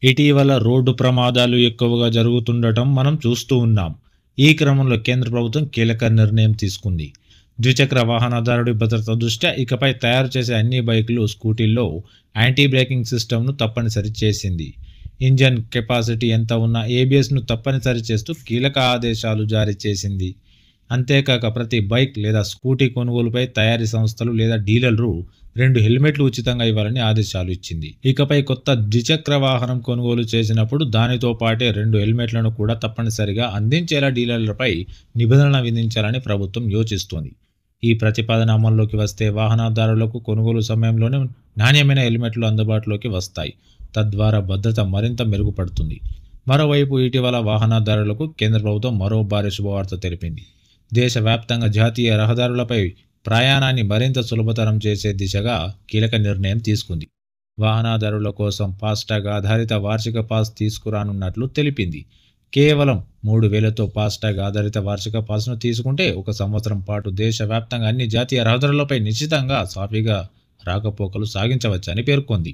ఇటీవల రోడ్డు ప్రమాదాలు ఎక్కువగా జరుగుతుండటం మనం చూస్తూ ఉన్నాం. ఈ క్రమంలో కేంద్ర ప్రభుత్వం కీలక నిర్ణయం తీసుకుంది. ద్విచక్ర వాహనదారుడి భద్రత దృష్ట్యా ఇకపై తయారు చేసే అన్ని బైకులు, స్కూటీల్లో యాంటీ బ్రేకింగ్ సిస్టమ్‌ను తప్పనిసరి చేసింది. ఇంజన్ కెపాసిటీ ఎంత ఉన్నా ఏబీఎస్‌ను తప్పనిసరి చేస్తూ కీలక ఆదేశాలు జారీ చేసింది. అంతేకాక ప్రతి బైక్ లేదా స్కూటీ కొనుగోలుపై తయారీ సంస్థలు లేదా డీలర్లు 2 హెల్మెట్లు ఉచితంగా ఇవ్వాలని ఆదేశాలు ఇచ్చింది. ఇకపై కొత్త ద్విచక్ర వాహనం కొనుగోలు చేసినప్పుడు దానితో పాటే 2 హెల్మెట్లను కూడా తప్పనిసరిగా అందించేలా డీలర్లపై నిబంధనలు విధించాలని ప్రభుత్వం యోచిస్తోంది. ఈ ప్రతిపాదన అమల్లోకి వస్తే వాహనదారులకు కొనుగోలు సమయంలోనే నాణ్యమైన హెల్మెట్లు అందుబాటులోకి వస్తాయి. తద్వారా భద్రత మరింత మెరుగుపడుతుంది. మరోవైపు ఇటీవల వాహనదారులకు కేంద్ర ప్రభుత్వం మరో భారీ శుభవార్త తెలిపింది. దేశవ్యాప్తంగా జాతీయ రహదారులపై ప్రయాణాన్ని మరింత సులభతరం చేసే దిశగా కీలక నిర్ణయం తీసుకుంది. వాహనదారుల కోసం ఫాస్టాగ్ ఆధారిత వార్షిక పాస్ తీసుకురానున్నట్లు తెలిపింది. కేవలం 3,000తో ఫాస్టాగ్ ఆధారిత వార్షిక పాస్‌ను తీసుకుంటే 1 సంవత్సరం పాటు దేశవ్యాప్తంగా అన్ని జాతీయ రహదారులపై నిశ్చితంగా సాఫీగా రాకపోకలు సాగించవచ్చని పేర్కొంది.